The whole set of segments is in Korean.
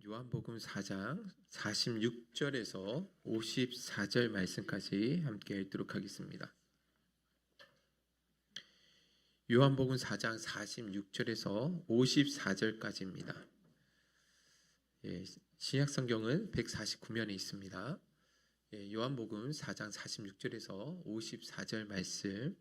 요한복음 4장 46절에서 54절 말씀까지 함께 읽도록 하겠습니다. 요한복음 4장 46절에서 54절까지입니다. 신약성경은 149면에 있습니다. 요한복음 4장 46절에서 54절 말씀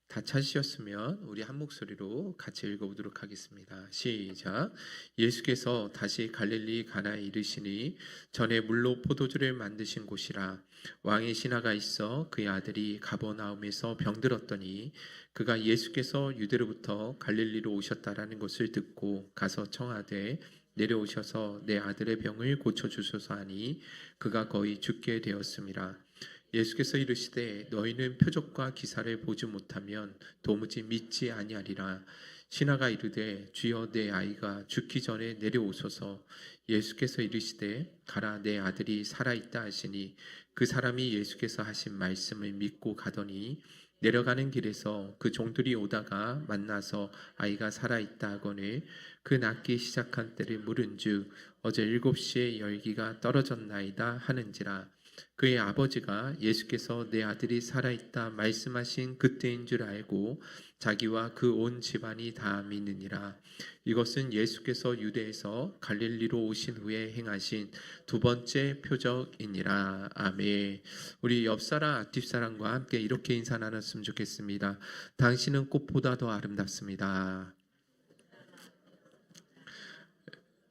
다 찾으셨으면 우리 한 목소리로 같이 읽어보도록 하겠습니다. 시작. 예수께서 다시 갈릴리 가나에 이르시니 전에 물로 포도주를 만드신 곳이라. 왕의 신하가 있어 그의 아들이 가버나움에서 병들었더니 그가 예수께서 유대로부터 갈릴리로 오셨다라는 것을 듣고 가서 청하되 내려오셔서 내 아들의 병을 고쳐주소서 하니 그가 거의 죽게 되었음이라. 예수께서 이르시되 너희는 표적과 기사를 보지 못하면 도무지 믿지 아니하리라. 신하가 이르되 주여 내 아이가 죽기 전에 내려오소서. 예수께서 이르시되 가라 내 아들이 살아있다 하시니 그 사람이 예수께서 하신 말씀을 믿고 가더니 내려가는 길에서 그 종들이 오다가 만나서 아이가 살아있다 하거늘 그 낫기 시작한 때를 물은즉 어제 7시에 열기가 떨어졌나이다 하는지라. 그의 아버지가 예수께서 내 아들이 살아있다 말씀하신 그때인 줄 알고 자기와 그 온 집안이 다 믿느니라. 이것은 예수께서 유대에서 갈릴리로 오신 후에 행하신 두 번째 표적이니라. 아멘. 우리 옆사람 앞뒷사람과 함께 이렇게 인사 나눴으면 좋겠습니다. 당신은 꽃보다 더 아름답습니다.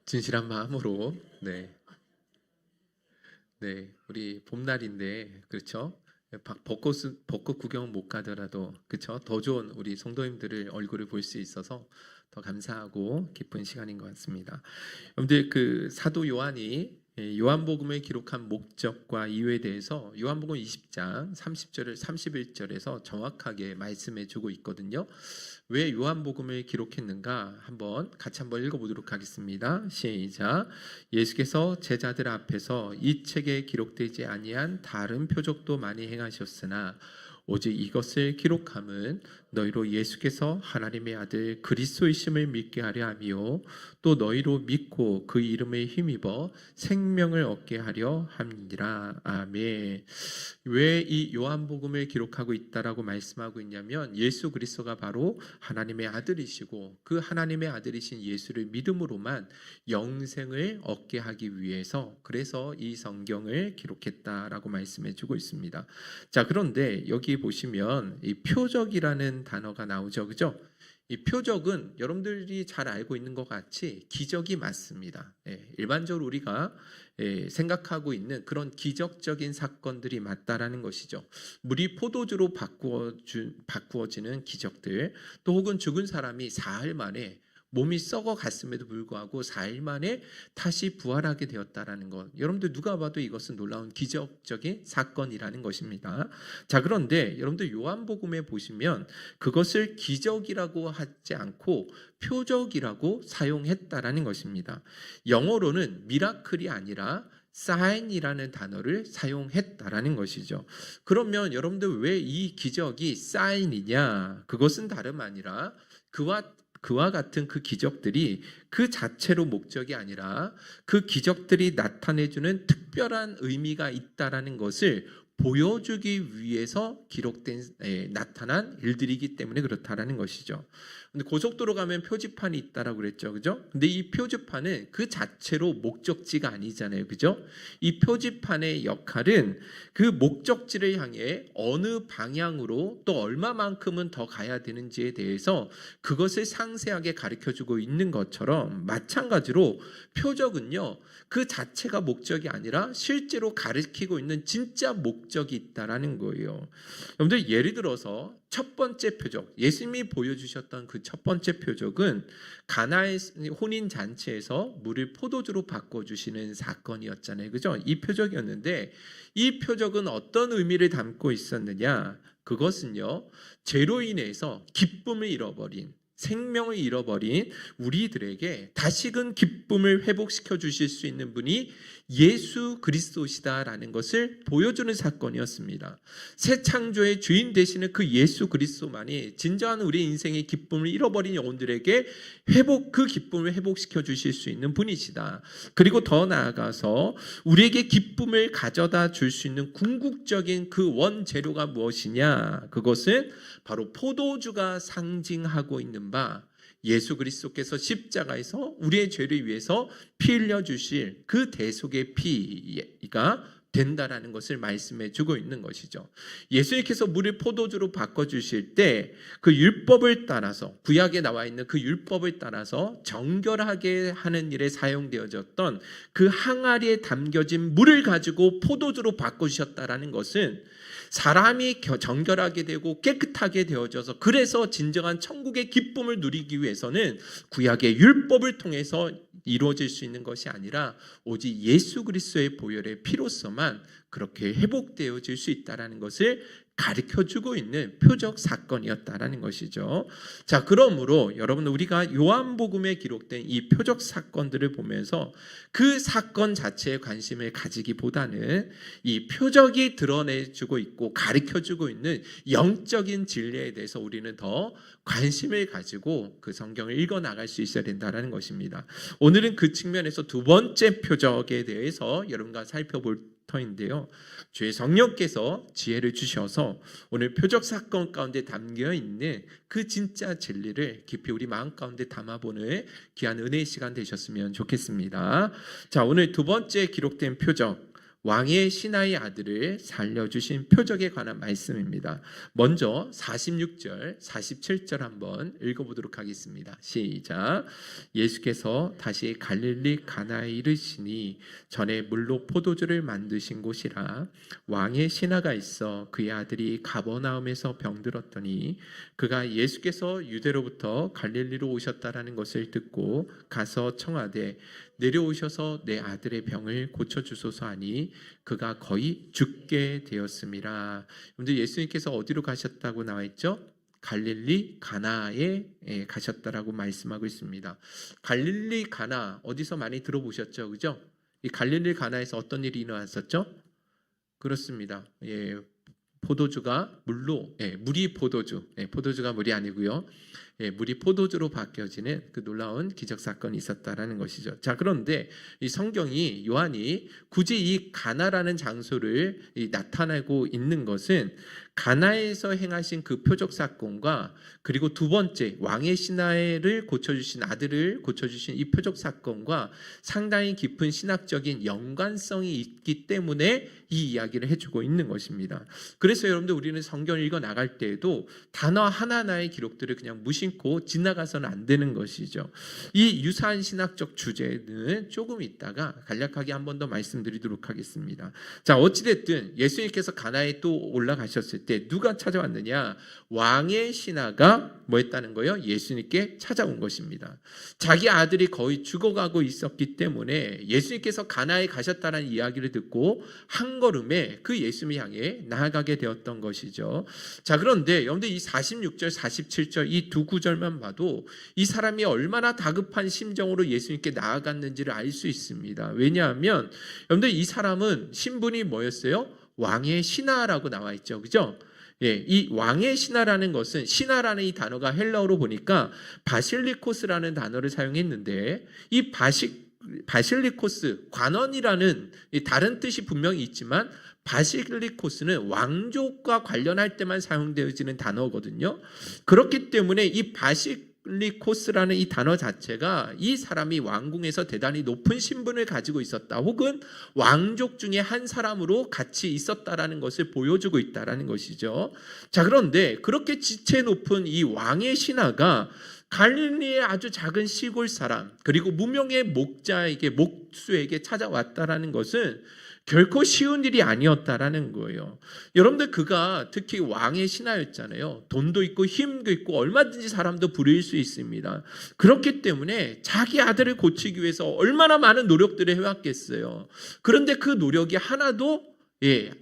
진실한 마음으로 우리 봄날인데 그렇죠? 벚꽃 구경 못 가더라도 그렇죠? 더 좋은 우리 성도님들을 얼굴을 볼 수 있어서 더 감사하고 기쁜 시간인 것 같습니다. 여러분들 그 사도 요한이 요한복음을 기록한 목적과 이유에 대해서 요한복음 20장 30절을 31절에서 정확하게 말씀해 주고 있거든요. 왜 요한복음을 기록했는가 같이 한번 읽어보도록 하겠습니다. 시작. 예수께서 제자들 앞에서 이 책에 기록되지 아니한 다른 표적도 많이 행하셨으나 오직 이것을 기록함은 너희로 예수께서 하나님의 아들 그리스도이심을 믿게 하려 함이요 또 너희로 믿고 그 이름에 힘입어 생명을 얻게 하려 함이니라. 아멘. 왜 이 요한복음을 기록하고 있다라고 말씀하고 있냐면 예수 그리스도가 바로 하나님의 아들이시고 그 하나님의 아들이신 예수를 믿음으로만 영생을 얻게 하기 위해서 그래서 이 성경을 기록했다라고 말씀해 주고 있습니다. 자, 그런데 여기 보시면 이 표적이라는 단어가 나오죠. 그죠? 이 표적은 여러분들이 잘 알고 있는 것 같이 기적이 맞습니다. 일반적으로 우리가 생각하고 있는 그런 기적적인 사건들이 맞다라는 것이죠. 물이 포도주로 바꾸어지는 기적들, 또 혹은 죽은 사람이 사흘 만에 몸이 썩어갔음에도 불구하고 4일 만에 다시 부활하게 되었다라는 것. 여러분들 누가 봐도 이것은 놀라운 기적적인 사건이라는 것입니다. 자, 그런데 여러분들 요한복음에 보시면 그것을 기적이라고 하지 않고 표적이라고 사용했다라는 것입니다. 영어로는 미라클이 아니라 사인이라는 단어를 사용했다라는 것이죠. 그러면 여러분들 왜 이 기적이 사인이냐? 그것은 다름 아니라 그와 같은 그 기적들이 그 자체로 목적이 아니라 그 기적들이 나타내주는 특별한 의미가 있다라는 것을 보여주기 위해서 나타난 일들이기 때문에 그렇다라는 것이죠. 근데 고속도로 가면 표지판이 있다라고 그랬죠, 그죠? 근데 이 표지판은 그 자체로 목적지가 아니잖아요, 그죠? 이 표지판의 역할은 그 목적지를 향해 어느 방향으로 또 얼마만큼은 더 가야 되는지에 대해서 그것을 상세하게 가르쳐주고 있는 것처럼 마찬가지로 표적은요, 그 자체가 목적이 아니라 실제로 가르치고 있는 진짜 목적이 있다라는 거예요. 여러분들 예를 들어서 첫 번째 표적, 예수님이 보여주셨던 그 첫 번째 표적은 가나의 혼인 잔치에서 물을 포도주로 바꿔주시는 사건이었잖아요, 그죠? 이 표적이었는데 이 표적은 어떤 의미를 담고 있었느냐? 그것은요, 죄로 인해서 기쁨을 잃어버린 생명을 잃어버린 우리들에게 다시금 기쁨을 회복시켜 주실 수 있는 분이 예수 그리스도시다라는 것을 보여주는 사건이었습니다. 새 창조의 주인 되시는 그 예수 그리스도만이 진정한 우리 인생의 기쁨을 잃어버린 영혼들에게 그 기쁨을 회복시켜 주실 수 있는 분이시다. 그리고 더 나아가서 우리에게 기쁨을 가져다 줄 수 있는 궁극적인 그 원재료가 무엇이냐? 그것은 바로 포도주가 상징하고 있는 바 예수 그리스도께서 십자가에서 우리의 죄를 위해서 피 흘려 주실 그 대속의 피가 된다라는 것을 말씀해 주고 있는 것이죠. 예수님께서 물을 포도주로 바꿔 주실 때 그 율법을 따라서 구약에 나와 있는 그 율법을 따라서 정결하게 하는 일에 사용되어졌던 그 항아리에 담겨진 물을 가지고 포도주로 바꿔 주셨다라는 것은 사람이 정결하게 되고 깨끗하게 되어져서 그래서 진정한 천국의 기쁨을 누리기 위해서는 구약의 율법을 통해서 이루어질 수 있는 것이 아니라 오직 예수 그리스도의 보혈의 피로서만 그렇게 회복되어질 수 있다는 것을 가르쳐주고 있는 표적 사건이었다라는 것이죠. 자, 그러므로 여러분 우리가 요한복음에 기록된 이 표적 사건들을 보면서 그 사건 자체에 관심을 가지기보다는 이 표적이 드러내주고 있고 가르쳐주고 있는 영적인 진리에 대해서 우리는 더 관심을 가지고 그 성경을 읽어나갈 수 있어야 된다는 것입니다. 오늘은 그 측면에서 두 번째 표적에 대해서 여러분과 살펴볼 터인데요. 주의 성령께서 지혜를 주셔서 오늘 표적 사건 가운데 담겨 있는 그 진짜 진리를 깊이 우리 마음 가운데 담아보는 귀한 은혜의 시간 되셨으면 좋겠습니다. 자, 오늘 두 번째 기록된 표적, 왕의 신하의 아들을 살려주신 표적에 관한 말씀입니다. 먼저 46절, 47절 한번 읽어보도록 하겠습니다. 시작. 예수께서 다시 갈릴리 가나에 이르시니 전에 물로 포도주를 만드신 곳이라 왕의 신하가 있어 그의 아들이 가버나움에서 병들었더니 그가 예수께서 유대로부터 갈릴리로 오셨다라는 것을 듣고 가서 청하되 내려오셔서 내 아들의 병을 고쳐주소서 하니 그가 거의 죽게 되었음이라. 근데 예수님께서 어디로 가셨다고 나와 있죠? 갈릴리 가나에 가셨다라고 말씀하고 있습니다. 갈릴리 가나 어디서 많이 들어보셨죠? 그죠? 이 갈릴리 가나에서 어떤 일이 일어났었죠? 그렇습니다. 포도주가 물로, 물이 포도주, 포도주가 물이 아니고요. 물이 포도주로 바뀌어지는 그 놀라운 기적 사건이 있었다라는 것이죠. 자, 그런데 이 성경이 요한이 굳이 이 가나라는 장소를 나타내고 있는 것은 가나에서 행하신 그 표적 사건과 그리고 두 번째 왕의 신하를 고쳐주신 아들을 고쳐주신 이 표적 사건과 상당히 깊은 신학적인 연관성이 있기 때문에 이 이야기를 해주고 있는 것입니다. 그래서 여러분들 우리는 성경을 읽어 나갈 때에도 단어 하나하나의 기록들을 그냥 무심코 지나가서는 안 되는 것이죠. 이 유사한 신학적 주제는 조금 있다가 간략하게 한 번 더 말씀드리도록 하겠습니다. 자, 어찌됐든 예수님께서 가나에 또 올라가셨을 때 누가 찾아왔느냐? 왕의 신하가 뭐 했다는 거예요? 예수님께 찾아온 것입니다. 자기 아들이 거의 죽어가고 있었기 때문에 예수님께서 가나에 가셨다는 이야기를 듣고 한 걸음에 그 예수님을 향해 나아가게 되었던 것이죠. 자, 그런데 여러분들 이 46절, 47절 이 두 구절만 봐도 이 사람이 얼마나 다급한 심정으로 예수님께 나아갔는지를 알 수 있습니다. 왜냐하면 여러분들 이 사람은 신분이 뭐였어요? 왕의 신하라고 나와 있죠. 그죠? 이 왕의 신하라는 것은 신하라는 이 단어가 헬라어로 보니까 바실리코스라는 단어를 사용했는데 이 바실리코스 관원이라는 다른 뜻이 분명히 있지만 바실리코스는 왕족과 관련할 때만 사용되어지는 단어거든요. 그렇기 때문에 이 바실리코스라는 이 단어 자체가 이 사람이 왕궁에서 대단히 높은 신분을 가지고 있었다 혹은 왕족 중에 한 사람으로 같이 있었다라는 것을 보여주고 있다라는 것이죠. 자, 그런데 그렇게 지체 높은 이 왕의 신하가 갈릴리의 아주 작은 시골 사람 그리고 무명의 목수에게 찾아왔다라는 것은 결코 쉬운 일이 아니었다라는 거예요. 여러분들 그가 특히 왕의 신하였잖아요. 돈도 있고 힘도 있고 얼마든지 사람도 부릴 수 있습니다. 그렇기 때문에 자기 아들을 고치기 위해서 얼마나 많은 노력들을 해왔겠어요. 그런데 그 노력이 하나도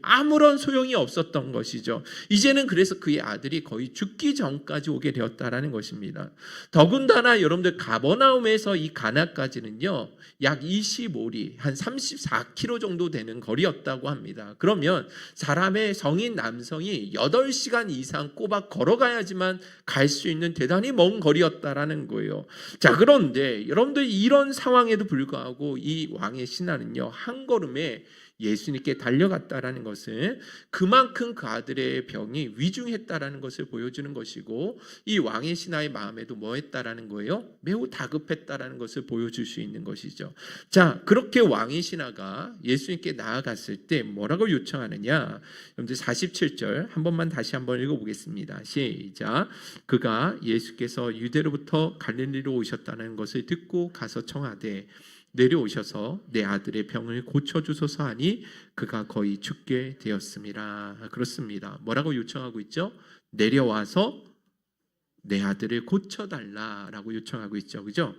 아무런 소용이 없었던 것이죠. 이제는 그래서 그의 아들이 거의 죽기 전까지 오게 되었다라는 것입니다. 더군다나 여러분들 가버나움에서 이 가나까지는요, 약 25리, 한 34km 정도 되는 거리였다고 합니다. 그러면 사람의 성인 남성이 8시간 이상 꼬박 걸어가야지만 갈 수 있는 대단히 먼 거리였다라는 거예요. 자, 그런데 여러분들 이런 상황에도 불구하고 이 왕의 신하는요, 한 걸음에 예수님께 달려갔다라는 것은 그만큼 그 아들의 병이 위중했다라는 것을 보여주는 것이고, 이 왕의 신하의 마음에도 뭐 했다라는 거예요? 매우 다급했다라는 것을 보여줄 수 있는 것이죠. 자, 그렇게 왕의 신하가 예수님께 나아갔을 때 뭐라고 요청하느냐? 여러분들 47절 한 번만 다시 한번 읽어보겠습니다. 시작. 그가 예수께서 유대로부터 갈릴리로 오셨다는 것을 듣고 가서 청하되 내려오셔서 내 아들의 병을 고쳐주소서 하니 그가 거의 죽게 되었습니다. 그렇습니다. 뭐라고 요청하고 있죠? 내려와서 내 아들을 고쳐달라라고 요청하고 있죠. 그죠?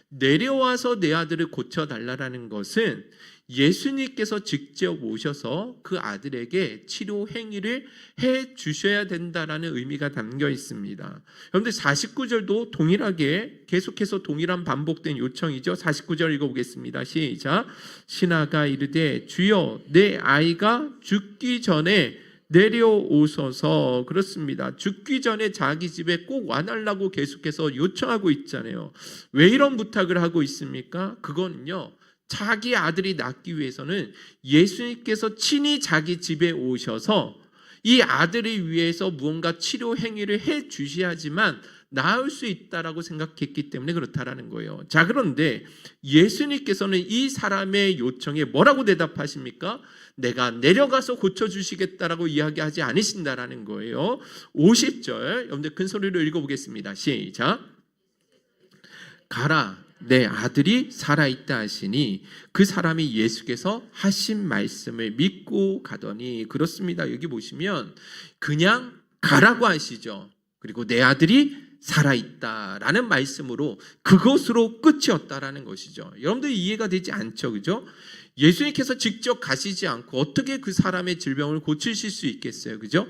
내려와서 내 아들을 고쳐달라라는 것은 예수님께서 직접 오셔서 그 아들에게 치료 행위를 해 주셔야 된다라는 의미가 담겨 있습니다. 그런데 49절도 동일하게 계속해서 동일한 반복된 요청이죠. 49절 읽어보겠습니다. 시작. 신하가 이르되 주여 내 아이가 죽기 전에 내려오소서. 그렇습니다. 죽기 전에 자기 집에 꼭 와달라고 계속해서 요청하고 있잖아요. 왜 이런 부탁을 하고 있습니까? 그거는요, 자기 아들이 낫기 위해서는 예수님께서 친히 자기 집에 오셔서 이 아들을 위해서 무언가 치료 행위를 해 주셔야지만 나을 수 있다라고 생각했기 때문에 그렇다라는 거예요. 자, 그런데 예수님께서는 이 사람의 요청에 뭐라고 대답하십니까? 내가 내려가서 고쳐주시겠다라고 이야기하지 않으신다라는 거예요. 50절 여러분들 큰 소리로 읽어보겠습니다. 시작. 가라 내 아들이 살아있다 하시니 그 사람이 예수께서 하신 말씀을 믿고 가더니. 그렇습니다. 여기 보시면 그냥 가라고 하시죠. 그리고 내 아들이 살아있다라는 말씀으로 그것으로 끝이었다라는 것이죠. 여러분들 이해가 되지 않죠, 그죠? 예수님께서 직접 가시지 않고 어떻게 그 사람의 질병을 고치실 수 있겠어요, 그죠?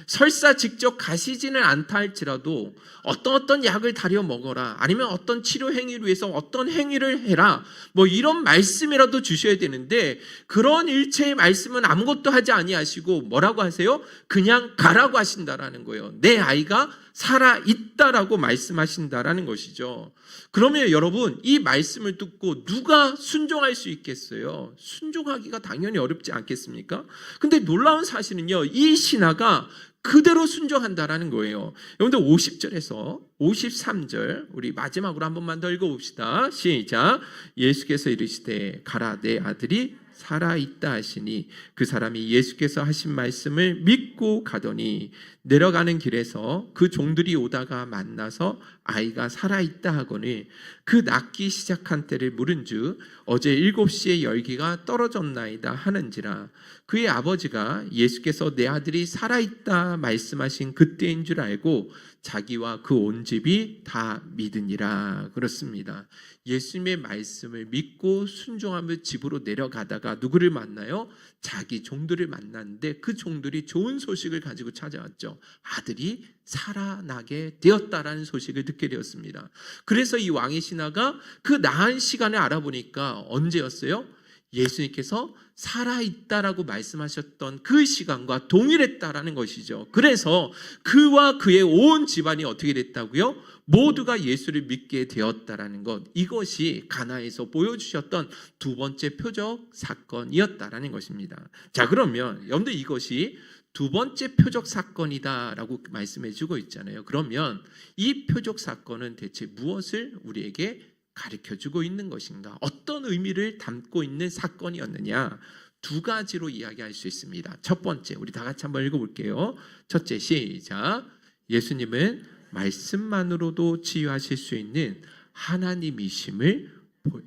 설사 직접 가시지는 않다 할지라도 어떤 약을 다려 먹어라, 아니면 어떤 치료 행위를 위해서 어떤 행위를 해라, 뭐 이런 말씀이라도 주셔야 되는데 그런 일체의 말씀은 아무것도 하지 아니하시고 뭐라고 하세요? 그냥 가라고 하신다라는 거예요. 내 아이가 살아있다라고 말씀하신다라는 것이죠. 그러면 여러분 이 말씀을 듣고 누가 순종할 수 있겠어요? 순종하기가 당연히 어렵지 않겠습니까? 근데 놀라운 사실은요, 이 신하가 그대로 순종한다라는 거예요. 여러분들 50절에서 53절 우리 마지막으로 한 번만 더 읽어봅시다. 시작. 예수께서 이르시되 가라 내 아들이 살아있다 하시니 그 사람이 예수께서 하신 말씀을 믿고 가더니 내려가는 길에서 그 종들이 오다가 만나서 아이가 살아있다 하거늘 그 낫기 시작한 때를 물은즉 어제 7시에 열기가 떨어졌나이다 하는지라. 그의 아버지가 예수께서 내 아들이 살아있다 말씀하신 그때인 줄 알고 자기와 그 온 집이 다 믿으니라. 그렇습니다. 예수님의 말씀을 믿고 순종하며 집으로 내려가다가 누구를 만나요? 자기 종들을 만났는데 그 종들이 좋은 소식을 가지고 찾아왔죠. 아들이 살아나게 되었다라는 소식을 듣게 되었습니다. 그래서 이 왕의 신하가 그 나은 시간을 알아보니까 언제였어요? 예수님께서 살아있다라고 말씀하셨던 그 시간과 동일했다라는 것이죠. 그래서 그와 그의 온 집안이 어떻게 됐다고요? 모두가 예수를 믿게 되었다라는 것, 이것이 가나에서 보여주셨던 두 번째 표적 사건이었다라는 것입니다. 자, 그러면 여러분들 이것이 두 번째 표적 사건이다라고 말씀해 주고 있잖아요. 그러면 이 표적 사건은 대체 무엇을 우리에게 가르쳐주고 있는 것인가? 어떤 의미를 담고 있는 사건이었느냐? 두 가지로 이야기할 수 있습니다. 첫 번째, 우리 다 같이 한번 읽어볼게요. 첫째, 시작. 예수님은 말씀만으로도 치유하실 수 있는 하나님이심을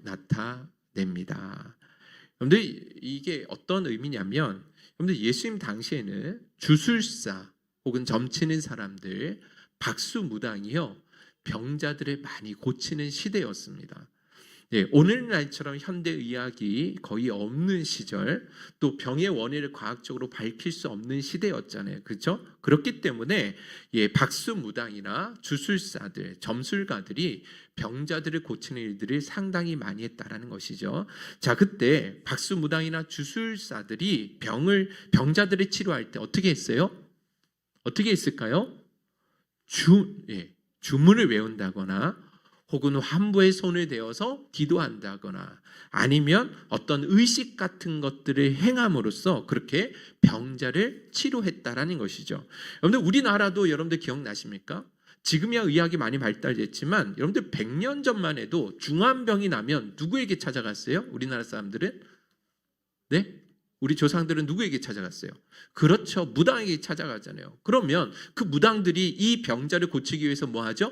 나타냅니다. 여러분들 이게 어떤 의미냐면, 여러분들 예수님 당시에는 주술사 혹은 점치는 사람들, 박수무당이요 병자들을 많이 고치는 시대였습니다. 예, 오늘날처럼 현대의학이 거의 없는 시절, 또 병의 원인을 과학적으로 밝힐 수 없는 시대였잖아요. 그렇죠? 그렇기 때문에 예, 박수무당이나 주술사들, 점술가들이 병자들을 고치는 일들을 상당히 많이 했다라는 것이죠. 자, 그때 박수무당이나 주술사들이 병자들을 치료할 때 어떻게 했어요? 어떻게 했을까요? 주문을 외운다거나 혹은 환부의 손을 대어서 기도한다거나 아니면 어떤 의식 같은 것들을 행함으로써 그렇게 병자를 치료했다라는 것이죠. 여러분들 우리나라도 여러분들 기억나십니까? 지금이야 의학이 많이 발달됐지만 여러분들 100년 전만 해도 중환병이 나면 누구에게 찾아갔어요? 우리나라 사람들은? 네? 우리 조상들은 누구에게 찾아갔어요? 그렇죠. 무당에게 찾아가잖아요. 그러면 그 무당들이 이 병자를 고치기 위해서 뭐 하죠?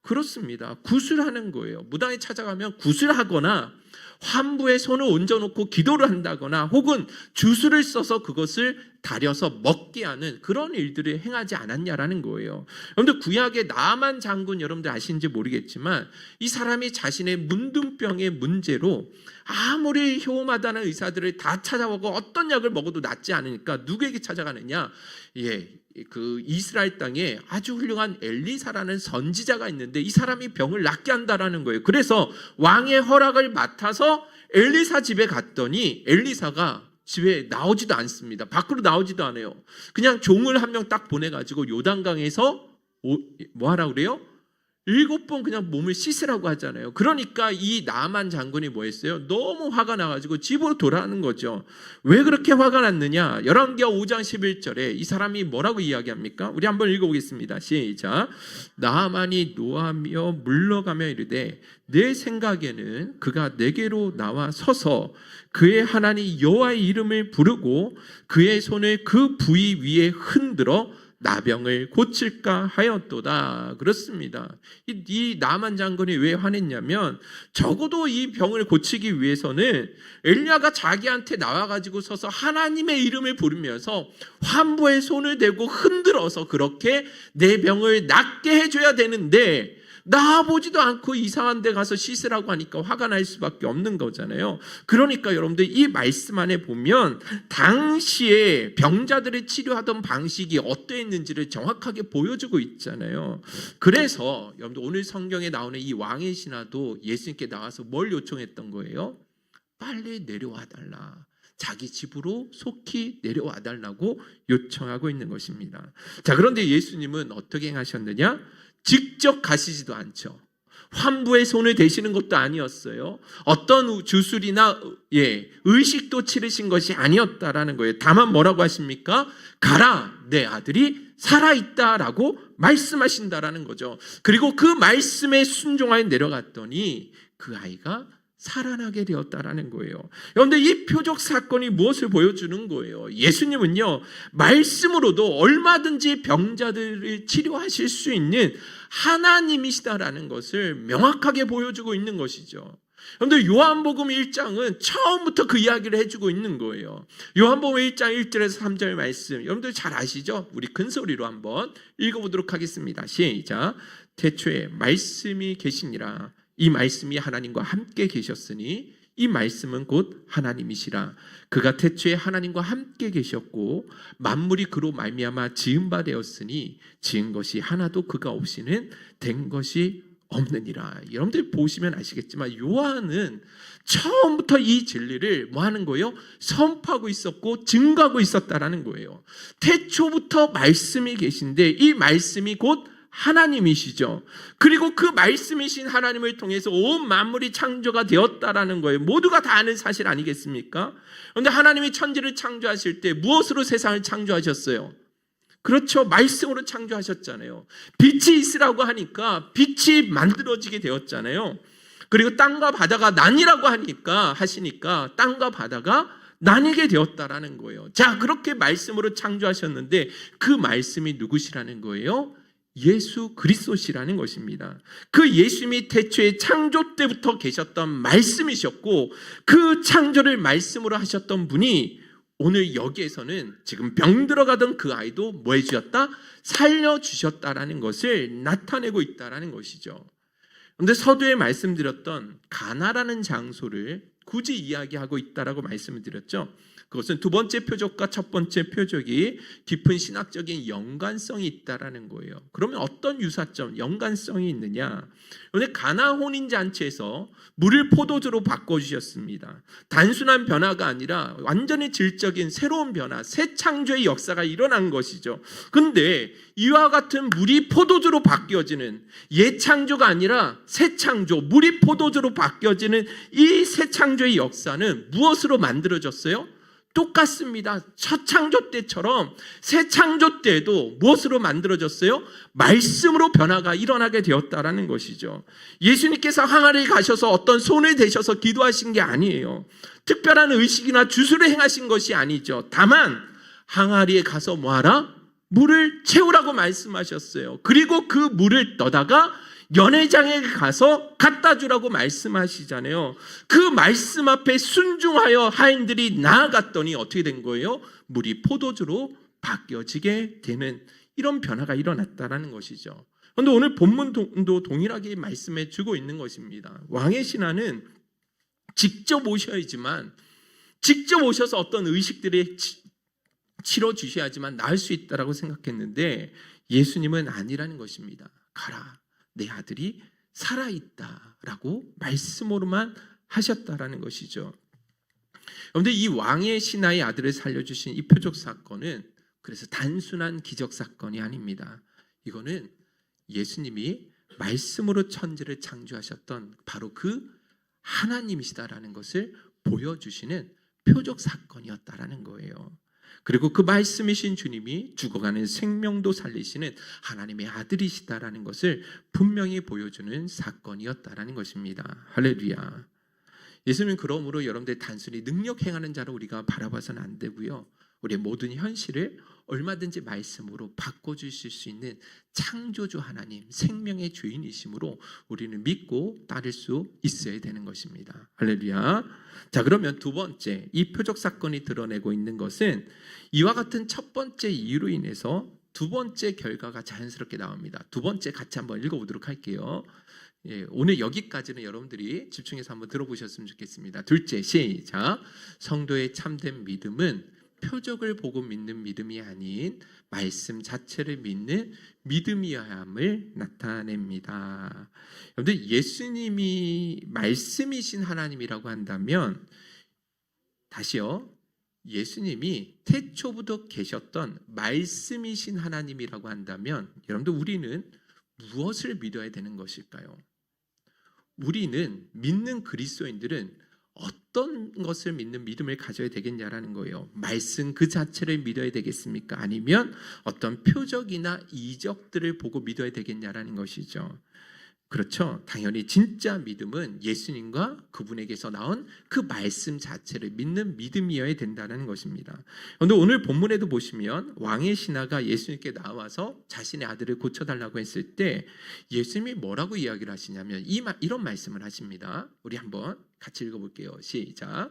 그렇습니다. 구술하는 거예요. 무당에 찾아가면 구술하거나 환부에 손을 얹어놓고 기도를 한다거나 혹은 주술을 써서 그것을 다려서 먹게 하는 그런 일들을 행하지 않았냐라는 거예요. 여러분들 구약의 나만 장군 여러분들 아시는지 모르겠지만 이 사람이 자신의 문둥병의 문제로 아무리 효험하다는 의사들을 다 찾아보고 어떤 약을 먹어도 낫지 않으니까 누구에게 찾아가느냐? 그 이스라엘 땅에 아주 훌륭한 엘리사라는 선지자가 있는데 이 사람이 병을 낫게 한다라는 거예요. 그래서 왕의 허락을 맡아서 엘리사 집에 갔더니 엘리사가 집에 나오지도 않습니다. 밖으로 나오지도 않아요. 그냥 종을 한 명 딱 보내가지고 요단강에서 뭐 하라고 그래요? 7번 그냥 몸을 씻으라고 하잖아요. 그러니까 이 나만 장군이 뭐 했어요? 너무 화가 나가지고 집으로 돌아가는 거죠. 왜 그렇게 화가 났느냐? 열왕기하 5장 11절에 이 사람이 뭐라고 이야기합니까? 우리 한번 읽어보겠습니다. 시작. 나만이 노하며 물러가며 이르되 내 생각에는 그가 내게로 나와 서서 그의 하나님 여호와의 이름을 부르고 그의 손을 그 부위 위에 흔들어 나병을 고칠까 하였도다. 그렇습니다. 이 나만 장군이 왜 화냈냐면 적어도 이 병을 고치기 위해서는 엘리야가 자기한테 나와가지고 서서 하나님의 이름을 부르면서 환부의 손을 대고 흔들어서 그렇게 내 병을 낫게 해줘야 되는데 나아보지도 않고 이상한 데 가서 씻으라고 하니까 화가 날 수밖에 없는 거잖아요. 그러니까 여러분들 이 말씀 안에 보면 당시에 병자들을 치료하던 방식이 어떠했는지를 정확하게 보여주고 있잖아요. 그래서 여러분들 오늘 성경에 나오는 이 왕의 신하도 예수님께 나와서 뭘 요청했던 거예요? 빨리 내려와 달라. 자기 집으로 속히 내려와 달라고 요청하고 있는 것입니다. 자, 그런데 예수님은 어떻게 행하셨느냐? 직접 가시지도 않죠. 환부의 손을 대시는 것도 아니었어요. 어떤 주술이나 의식도 치르신 것이 아니었다라는 거예요. 다만 뭐라고 하십니까? 가라, 내 아들이 살아있다라고 말씀하신다라는 거죠. 그리고 그 말씀에 순종하여 내려갔더니 그 아이가 살아나게 되었다라는 거예요. 그런데 이 표적 사건이 무엇을 보여주는 거예요? 예수님은요, 말씀으로도 얼마든지 병자들을 치료하실 수 있는 하나님이시다라는 것을 명확하게 보여주고 있는 것이죠. 그런데 요한복음 1장은 처음부터 그 이야기를 해주고 있는 거예요. 요한복음 1장 1절에서 3절 말씀, 여러분들 잘 아시죠? 우리 큰 소리로 한번 읽어보도록 하겠습니다. 시작. 태초에 말씀이 계시니라. 이 말씀이 하나님과 함께 계셨으니 이 말씀은 곧 하나님이시라. 그가 태초에 하나님과 함께 계셨고 만물이 그로 말미암아 지은 바 되었으니 지은 것이 하나도 그가 없이는 된 것이 없느니라. 여러분들 보시면 아시겠지만 요한은 처음부터 이 진리를 뭐 하는 거예요? 선포하고 있었고 증거하고 있었다라는 거예요. 태초부터 말씀이 계신데 이 말씀이 곧 하나님이시죠. 그리고 그 말씀이신 하나님을 통해서 온 만물이 창조가 되었다라는 거예요. 모두가 다 아는 사실 아니겠습니까? 그런데 하나님이 천지를 창조하실 때 무엇으로 세상을 창조하셨어요? 그렇죠. 말씀으로 창조하셨잖아요. 빛이 있으라고 하니까 빛이 만들어지게 되었잖아요. 그리고 땅과 바다가 나뉘라고 하시니까 땅과 바다가 나뉘게 되었다라는 거예요. 자, 그렇게 말씀으로 창조하셨는데 그 말씀이 누구시라는 거예요? 예수 그리스도시라는 것입니다. 그 예수님이 태초에 창조 때부터 계셨던 말씀이셨고 그 창조를 말씀으로 하셨던 분이 오늘 여기에서는 지금 병 들어가던 그 아이도 뭐 해주셨다? 살려주셨다라는 것을 나타내고 있다라는 것이죠. 그런데 서두에 말씀드렸던 가나라는 장소를 굳이 이야기하고 있다라고 말씀을 드렸죠. 그것은 두 번째 표적과 첫 번째 표적이 깊은 신학적인 연관성이 있다라는 거예요. 그러면 어떤 유사점, 연관성이 있느냐? 그런데 가나 혼인잔치에서 물을 포도주로 바꿔주셨습니다. 단순한 변화가 아니라 완전히 질적인 새로운 변화, 새 창조의 역사가 일어난 것이죠. 그런데 이와 같은 물이 포도주로 바뀌어지는, 옛 창조가 아니라 새 창조, 물이 포도주로 바뀌어지는 이 새 창조의 역사는 무엇으로 만들어졌어요? 똑같습니다. 첫 창조 때처럼 새 창조 때도 무엇으로 만들어졌어요? 말씀으로 변화가 일어나게 되었다라는 것이죠. 예수님께서 항아리에 가셔서 어떤 손을 대셔서 기도하신 게 아니에요. 특별한 의식이나 주술을 행하신 것이 아니죠. 다만 항아리에 가서 뭐하라? 물을 채우라고 말씀하셨어요. 그리고 그 물을 떠다가 연회장에 가서 갖다 주라고 말씀하시잖아요. 그 말씀 앞에 순종하여 하인들이 나아갔더니 어떻게 된 거예요? 물이 포도주로 바뀌어지게 되는 이런 변화가 일어났다는 것이죠. 그런데 오늘 본문도 동일하게 말씀해 주고 있는 것입니다. 왕의 신하는 직접 오셔야지만, 직접 오셔서 어떤 의식들이 치러 주셔야지만 나을 수 있다라고 생각했는데 예수님은 아니라는 것입니다. 가라, 내 아들이 살아있다라고 말씀으로만 하셨다라는 것이죠. 그런데 이 왕의 신하의 아들을 살려주신 이 표적 사건은 그래서 단순한 기적 사건이 아닙니다. 이거는 예수님이 말씀으로 천지를 창조하셨던 바로 그 하나님이시다라는 것을 보여주시는 표적 사건이었다라는 거예요. 그리고 그 말씀이신 주님이 죽어가는 생명도 살리시는 하나님의 아들이시다라는 것을 분명히 보여주는 사건이었다라는 것입니다. 할렐루야. 예수님은 그러므로 여러분들 단순히 능력 행하는 자로 우리가 바라봐서는 안 되고요. 우리의 모든 현실을 얼마든지 말씀으로 바꿔주실 수 있는 창조주 하나님, 생명의 주인이심으로 우리는 믿고 따를 수 있어야 되는 것입니다. 할렐루야. 자, 그러면 두 번째, 이 표적 사건이 드러내고 있는 것은 이와 같은 첫 번째 이유로 인해서 두 번째 결과가 자연스럽게 나옵니다. 두 번째 같이 한번 읽어보도록 할게요. 예, 오늘 여기까지는 여러분들이 집중해서 한번 들어보셨으면 좋겠습니다. 둘째, 시작. 성도의 참된 믿음은 표적을 보고 믿는 믿음이 아닌 말씀 자체를 믿는 믿음이어야 함을 나타냅니다. 여러분들, 예수님이 말씀이신 하나님이라고 한다면, 다시요, 예수님이 태초부터 계셨던 말씀이신 하나님이라고 한다면 여러분들, 우리는 무엇을 믿어야 되는 것일까요? 우리는, 믿는 그리스도인들은 어떤 것을 믿는 믿음을 가져야 되겠냐라는 거예요. 말씀 그 자체를 믿어야 되겠습니까? 아니면 어떤 표적이나 이적들을 보고 믿어야 되겠냐라는 것이죠. 그렇죠. 당연히 진짜 믿음은 예수님과 그분에게서 나온 그 말씀 자체를 믿는 믿음이어야 된다는 것입니다. 그런데 오늘 본문에도 보시면 왕의 신하가 예수님께 나와서 자신의 아들을 고쳐달라고 했을 때 예수님이 뭐라고 이야기를 하시냐면 이런 말씀을 하십니다. 우리 한번 같이 읽어볼게요. 시작.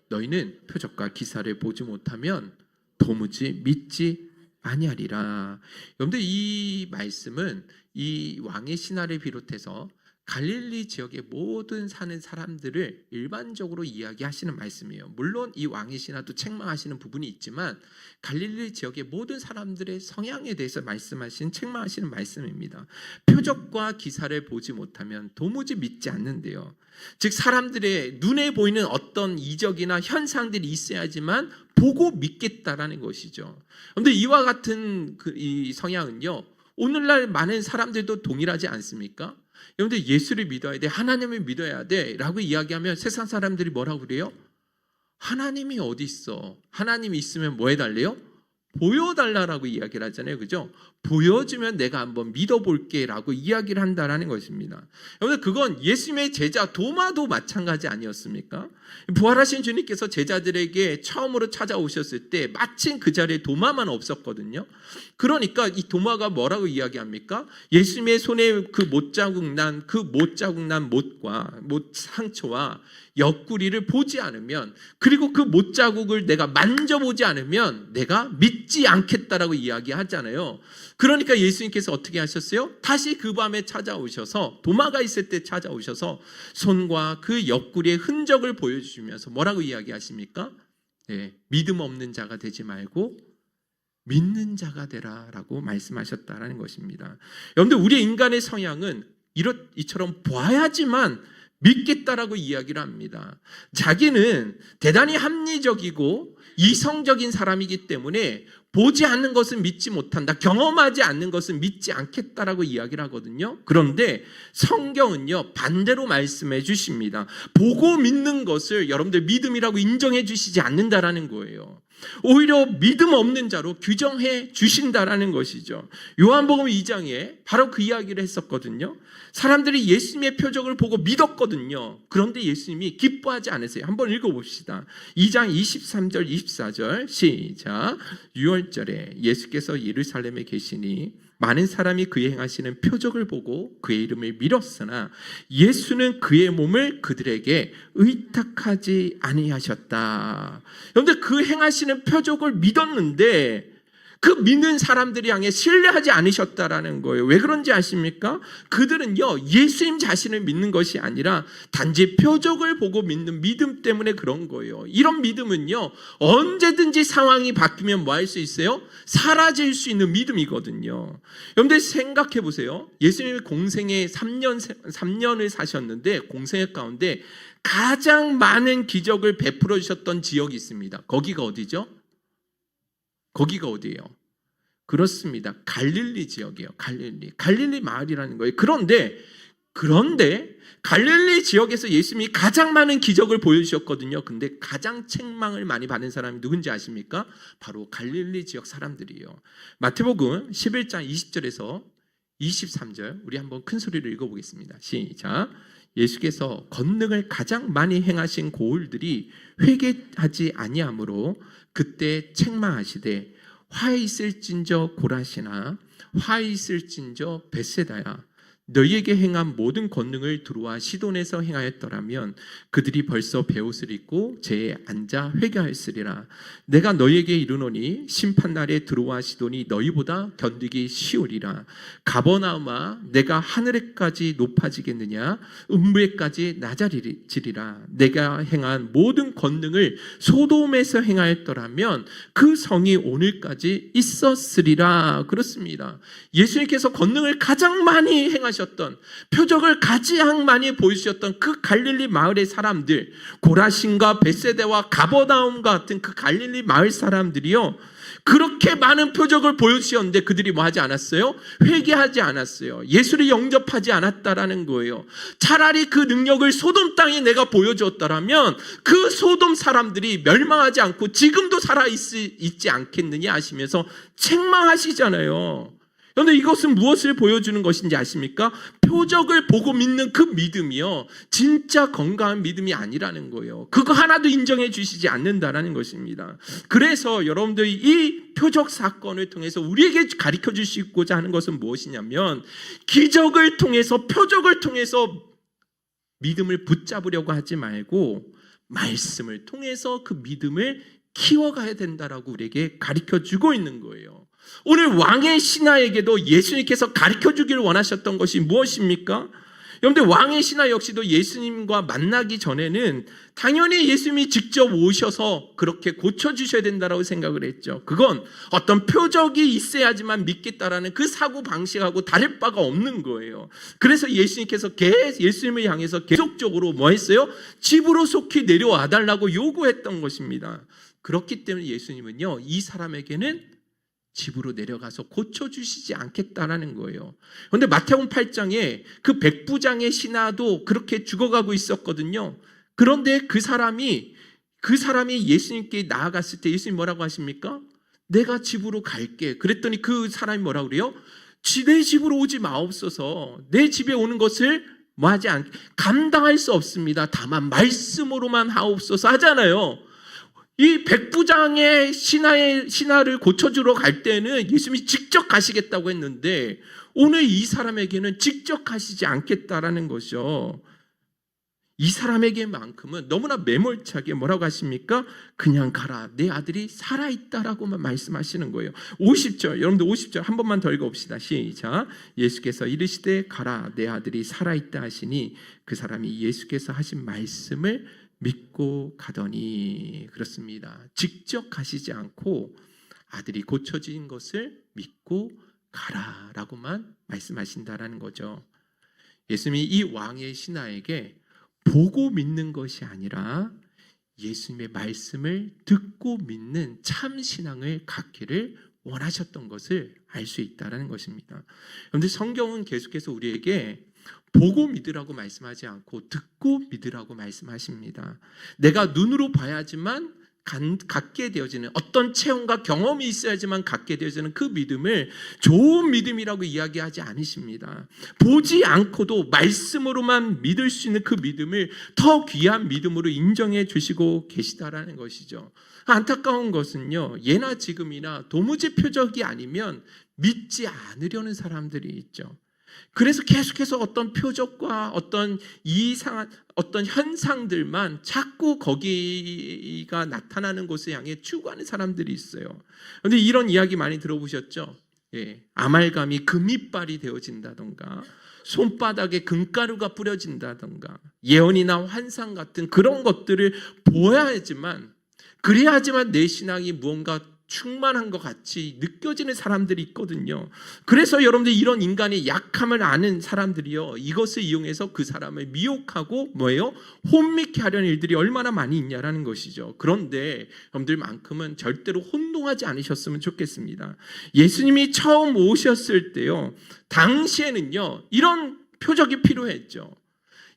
너희는 표적과 기사를 보지 못하면 도무지 믿지 아니하리라. 여러분들, 이 말씀은 이 왕의 신하를 비롯해서 갈릴리 지역의 모든 사는 사람들을 일반적으로 이야기하시는 말씀이에요. 물론 이 왕의 신하도 책망하시는 부분이 있지만 갈릴리 지역의 모든 사람들의 성향에 대해서 책망하시는 말씀입니다. 표적과 기사를 보지 못하면 도무지 믿지 않는데요. 즉, 사람들의 눈에 보이는 어떤 이적이나 현상들이 있어야지만 보고 믿겠다라는 것이죠. 그런데 이와 같은 이 성향은요, 오늘날 많은 사람들도 동일하지 않습니까? 여러분들, 예수를 믿어야 돼, 하나님을 믿어야 돼 라고 이야기하면 세상 사람들이 뭐라고 그래요? 하나님이 어디 있어? 하나님이 있으면 뭐 해달래요? 보여달라고 이야기를 하잖아요. 그죠? 보여주면 내가 한번 믿어볼게 라고 이야기를 한다는 것입니다. 여러분들, 그건 예수님의 제자 도마도 마찬가지 아니었습니까? 부활하신 주님께서 제자들에게 처음으로 찾아오셨을 때 마침 그 자리에 도마만 없었거든요. 그러니까 이 도마가 뭐라고 이야기합니까? 예수님의 손에 그 못자국 난 못과 못 상처와 옆구리를 보지 않으면, 그리고 그 못자국을 내가 만져보지 않으면 내가 믿지 믿지 않겠다라고 이야기하잖아요. 그러니까 예수님께서 어떻게 하셨어요? 다시 그 밤에 찾아오셔서, 도마가 있을 때 찾아오셔서 손과 그 옆구리의 흔적을 보여주시면서 뭐라고 이야기하십니까? 네, 믿음 없는 자가 되지 말고 믿는 자가 되라라고 말씀하셨다라는 것입니다. 여러분들, 우리의 인간의 성향은 이처럼 봐야지만 믿겠다라고 이야기를 합니다. 자기는 대단히 합리적이고 이성적인 사람이기 때문에 보지 않는 것은 믿지 못한다, 경험하지 않는 것은 믿지 않겠다라고 이야기를 하거든요. 그런데 성경은요, 반대로 말씀해 주십니다. 보고 믿는 것을 여러분들 믿음이라고 인정해 주시지 않는다라는 거예요. 오히려 믿음 없는 자로 규정해 주신다라는 것이죠. 요한복음 2장에 바로 그 이야기를 했었거든요. 사람들이 예수님의 표적을 보고 믿었거든요. 그런데 예수님이 기뻐하지 않으세요. 한번 읽어봅시다. 2장 23절 24절 시작. 6월절에 예수께서 예루살렘에 계시니 많은 사람이 그의 행하시는 표적을 보고 그의 이름을 믿었으나 예수는 그의 몸을 그들에게 의탁하지 아니하셨다. 여러분들, 그 행하시는 표적을 믿었는데 그 믿는 사람들이 향해 신뢰하지 않으셨다라는 거예요. 왜 그런지 아십니까? 그들은요, 예수님 자신을 믿는 것이 아니라 단지 표적을 보고 믿는 믿음 때문에 그런 거예요. 이런 믿음은요, 언제든지 상황이 바뀌면 뭐 할 수 있어요? 사라질 수 있는 믿음이거든요. 여러분들 생각해 보세요. 예수님이 공생에 3년을 사셨는데 공생애 가운데 가장 많은 기적을 베풀어 주셨던 지역이 있습니다. 거기가 어디죠? 거기가 어디예요? 그렇습니다. 갈릴리 지역이에요. 갈릴리 마을이라는 거예요. 그런데 갈릴리 지역에서 예수님이 가장 많은 기적을 보여주셨거든요. 근데 가장 책망을 많이 받은 사람이 누군지 아십니까? 바로 갈릴리 지역 사람들이에요. 마태복음 11장 20절에서 23절, 우리 한번 큰 소리로 읽어보겠습니다. 시작. 예수께서 권능을 가장 많이 행하신 고을들이 회개하지 아니하므로 그때 책망하시되 화 있을진저 고라시나 화 있을진저 벳세다야, 너희에게 행한 모든 권능을 두루와 시돈에서 행하였더라면 그들이 벌써 베옷을 입고 제에 앉아 회개하였으리라. 내가 너희에게 이르노니 심판날에 두루와 시돈이 너희보다 견디기 쉬우리라. 가버나움아, 내가 하늘에까지 높아지겠느냐? 음부에까지 낮아지리라. 내가 행한 모든 권능을 소돔에서 행하였더라면 그 성이 오늘까지 있었으리라. 그렇습니다. 예수님께서 권능을 가장 많이 행하셨던, 표적을 가장 많이 보여주셨던 그 갈릴리 마을의 사람들, 고라신과 벳세다와 가버나움 같은 그 갈릴리 마을 사람들이요, 그렇게 많은 표적을 보여주셨는데 그들이 뭐 하지 않았어요? 회개하지 않았어요. 예수를 영접하지 않았다라는 거예요. 차라리 그 능력을 소돔 땅에 내가 보여주었다라면 그 소돔 사람들이 멸망하지 않고 지금도 살아있지 않겠느냐 하시면서 책망하시잖아요. 그런데 이것은 무엇을 보여주는 것인지 아십니까? 표적을 보고 믿는 그 믿음이요, 진짜 건강한 믿음이 아니라는 거예요. 그거 하나도 인정해 주시지 않는다라는 것입니다. 그래서 여러분들이 이 표적 사건을 통해서 우리에게 가르쳐 주시고자 하는 것은 무엇이냐면, 기적을 통해서, 표적을 통해서 믿음을 붙잡으려고 하지 말고 말씀을 통해서 그 믿음을 키워가야 된다라고 우리에게 가르쳐 주고 있는 거예요. 오늘 왕의 신하에게도 예수님께서 가르쳐 주기를 원하셨던 것이 무엇입니까? 여러분들, 왕의 신하 역시도 예수님과 만나기 전에는 당연히 예수님이 직접 오셔서 그렇게 고쳐주셔야 된다고 생각을 했죠. 그건 어떤 표적이 있어야지만 믿겠다라는 그 사고방식하고 다를 바가 없는 거예요. 그래서 예수님께서 예수님을 향해서 계속적으로 뭐 했어요? 집으로 속히 내려와 달라고 요구했던 것입니다. 그렇기 때문에 예수님은요, 이 사람에게는 집으로 내려가서 고쳐주시지 않겠다라는 거예요. 그런데 마태복음 8장에 그 백부장의 신하도 그렇게 죽어가고 있었거든요. 그런데 그 사람이 예수님께 나아갔을 때 예수님 뭐라고 하십니까? 내가 집으로 갈게. 그랬더니 그 사람이 뭐라고 그래요? 내 집으로 오지 마옵소서. 내 집에 오는 것을 뭐하지 않게 감당할 수 없습니다. 다만 말씀으로만 하옵소서 하잖아요. 이 백부장의 신하를 고쳐주러 갈 때는 예수님이 직접 가시겠다고 했는데 오늘 이 사람에게는 직접 가시지 않겠다라는 것이죠. 이 사람에게만큼은 너무나 매몰차게 뭐라고 하십니까? 그냥 가라, 내 아들이 살아있다라고만 말씀하시는 거예요. 50절, 여러분들 50절 한 번만 더 읽어봅시다. 시작. 예수께서 이르시되 가라, 내 아들이 살아있다 하시니 그 사람이 예수께서 하신 말씀을 믿고 가더니. 그렇습니다. 직접 가시지 않고 아들이 고쳐진 것을 믿고 가라라고만 말씀하신다라는 거죠. 예수님이 이 왕의 신하에게 보고 믿는 것이 아니라 예수님의 말씀을 듣고 믿는 참 신앙을 갖기를 원하셨던 것을 알 수 있다는 것입니다. 그런데 성경은 계속해서 우리에게 보고 믿으라고 말씀하지 않고 듣고 믿으라고 말씀하십니다. 내가 눈으로 봐야지만 갖게 되어지는, 어떤 체험과 경험이 있어야지만 갖게 되어지는 그 믿음을 좋은 믿음이라고 이야기하지 않으십니다. 보지 않고도 말씀으로만 믿을 수 있는 그 믿음을 더 귀한 믿음으로 인정해 주시고 계시다라는 것이죠. 안타까운 것은요, 예나 지금이나 도무지 표적이 아니면 믿지 않으려는 사람들이 있죠. 그래서 계속해서 어떤 표적과 어떤 이상한 어떤 현상들만 자꾸 거기가 나타나는 곳을 향해 추구하는 사람들이 있어요. 그런데 이런 이야기 많이 들어보셨죠? 예, 아말감이 금이빨이 되어진다던가, 손바닥에 금가루가 뿌려진다던가, 예언이나 환상 같은 그런 것들을 보아야지만, 그래야지만 내 신앙이 무언가 충만한 것 같이 느껴지는 사람들이 있거든요. 그래서 여러분들 이런 인간의 약함을 아는 사람들이요, 이것을 이용해서 그 사람을 미혹하고 뭐예요? 혼미케 하려는 일들이 얼마나 많이 있냐라는 것이죠. 그런데 여러분들만큼은 절대로 혼동하지 않으셨으면 좋겠습니다. 예수님이 처음 오셨을 때요, 당시에는요 이런 표적이 필요했죠.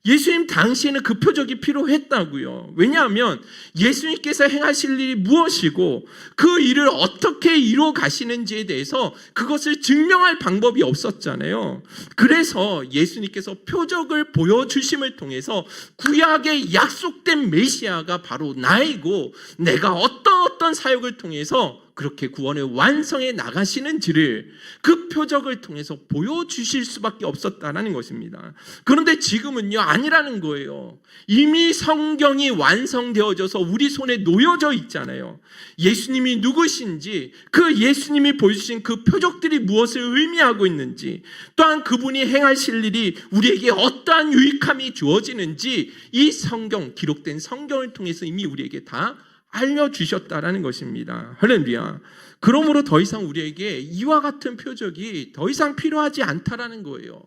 예수님 당시에는 그 표적이 필요했다고요. 왜냐하면 예수님께서 행하실 일이 무엇이고 그 일을 어떻게 이루어 가시는지에 대해서 그것을 증명할 방법이 없었잖아요. 그래서 예수님께서 표적을 보여주심을 통해서 구약의 약속된 메시아가 바로 나이고 내가 어떤 사역을 통해서 그렇게 구원의 완성해 나가시는지를 그 표적을 통해서 보여주실 수밖에 없었다는 것입니다. 그런데 지금은요 아니라는 거예요. 이미 성경이 완성되어져서 우리 손에 놓여져 있잖아요. 예수님이 누구신지, 그 예수님이 보여주신 그 표적들이 무엇을 의미하고 있는지, 또한 그분이 행하실 일이 우리에게 어떠한 유익함이 주어지는지 이 성경, 기록된 성경을 통해서 이미 우리에게 다 알려주셨다라는 것입니다. 할렐루야. 그러므로 더 이상 우리에게 이와 같은 표적이 더 이상 필요하지 않다라는 거예요.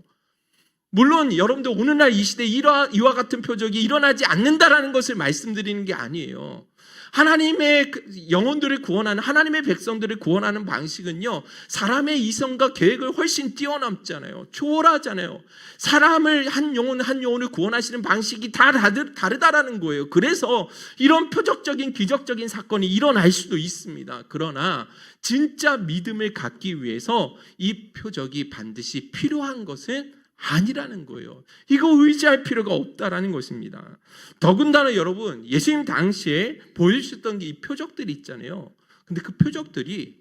물론 여러분들 오늘날 이 시대에 이와 같은 표적이 일어나지 않는다라는 것을 말씀드리는 게 아니에요. 하나님의 영혼들을 구원하는, 하나님의 백성들을 구원하는 방식은요 사람의 이성과 계획을 훨씬 뛰어넘잖아요. 초월하잖아요. 사람을 한 영혼을 구원하시는 방식이 다 다르다라는 거예요. 그래서 이런 표적적인 기적적인 사건이 일어날 수도 있습니다. 그러나 진짜 믿음을 갖기 위해서 이 표적이 반드시 필요한 것은 아니라는 거예요. 이거 의지할 필요가 없다라는 것입니다. 더군다나 여러분, 예수님 당시에 보여주셨던 이 표적들이 있잖아요. 근데 그 표적들이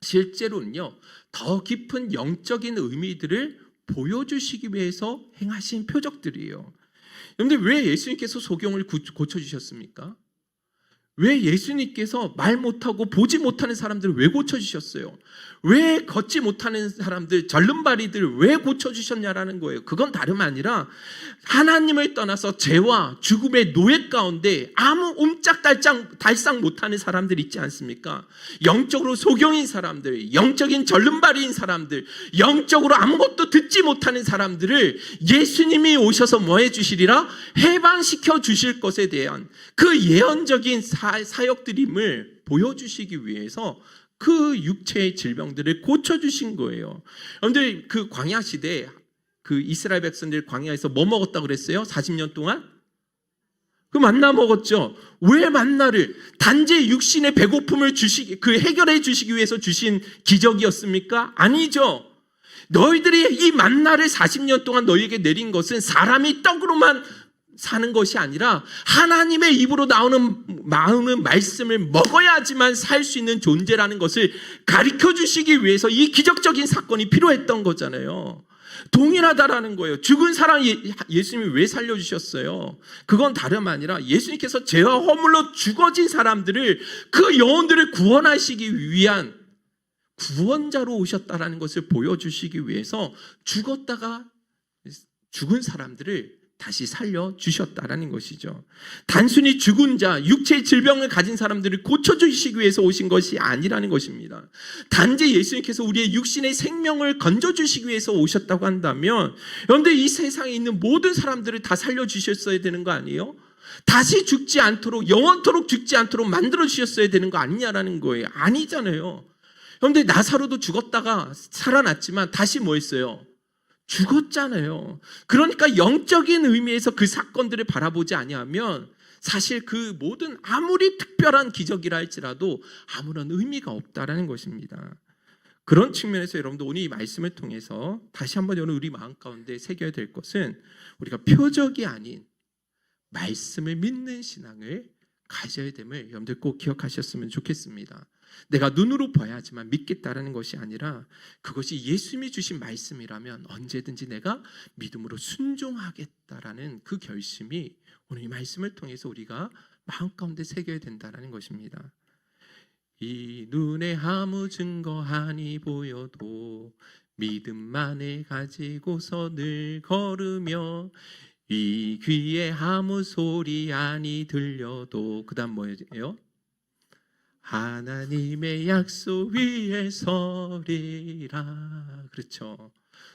실제로는요 더 깊은 영적인 의미들을 보여주시기 위해서 행하신 표적들이에요. 그런데 왜 예수님께서 소경을 고쳐주셨습니까? 왜 예수님께서 말 못하고 보지 못하는 사람들을 왜 고쳐주셨어요? 왜 걷지 못하는 사람들, 절름발이들 왜 고쳐주셨냐라는 거예요. 그건 다름 아니라 하나님을 떠나서 죄와 죽음의 노예 가운데 아무 옴짝달싹 못하는 사람들 있지 않습니까? 영적으로 소경인 사람들, 영적인 절름발이인 사람들, 영적으로 아무것도 듣지 못하는 사람들을 예수님이 오셔서 뭐 해주시리라? 해방시켜 주실 것에 대한 그 예언적인 사역드림을 보여주시기 위해서 그 육체의 질병들을 고쳐주신 거예요. 그런데 그 광야 시대에 그 이스라엘 백성들 광야에서 뭐 먹었다고 그랬어요? 40년 동안? 그 만나 먹었죠. 왜 만나를? 단지 육신의 배고픔을 해결해 주시기 위해서 주신 기적이었습니까? 아니죠. 너희들이 이 만나를 40년 동안 너희에게 내린 것은 사람이 떡으로만 사는 것이 아니라 하나님의 입으로 나오는 말씀을 먹어야지만 살 수 있는 존재라는 것을 가르쳐 주시기 위해서 이 기적적인 사건이 필요했던 거잖아요. 동일하다라는 거예요. 죽은 사람 예수님이 왜 살려주셨어요? 그건 다름 아니라 예수님께서 죄와 허물로 죽어진 사람들을, 그 영혼들을 구원하시기 위한 구원자로 오셨다라는 것을 보여주시기 위해서 죽었다가 죽은 사람들을 다시 살려주셨다라는 것이죠. 단순히 죽은 자, 육체의 질병을 가진 사람들을 고쳐주시기 위해서 오신 것이 아니라는 것입니다. 단지 예수님께서 우리의 육신의 생명을 건져주시기 위해서 오셨다고 한다면, 그런데 이 세상에 있는 모든 사람들을 다 살려주셨어야 되는 거 아니에요? 다시 죽지 않도록, 영원토록 죽지 않도록 만들어주셨어야 되는 거 아니냐라는 거예요. 아니잖아요. 그런데 나사로도 죽었다가 살아났지만 다시 뭐 했어요? 죽었잖아요. 그러니까 영적인 의미에서 그 사건들을 바라보지 아니하면 사실 그 모든 아무리 특별한 기적이라 할지라도 아무런 의미가 없다라는 것입니다. 그런 측면에서 여러분들 오늘 이 말씀을 통해서 다시 한번 여러분 우리 마음 가운데 새겨야 될 것은, 우리가 표적이 아닌 말씀을 믿는 신앙을 가져야 됨을 여러분들 꼭 기억하셨으면 좋겠습니다. 내가 눈으로 봐야지만 믿겠다라는 것이 아니라, 그것이 예수님이 주신 말씀이라면 언제든지 내가 믿음으로 순종하겠다라는 그 결심이 오늘 이 말씀을 통해서 우리가 마음 가운데 새겨야 된다라는 것입니다. 이 눈에 아무 증거 아니 보여도 믿음만을 가지고서 늘 걸으며, 이 귀에 아무 소리 아니 들려도, 그 다음 뭐예요? 하나님의 약속 위에 서리라. 그렇죠.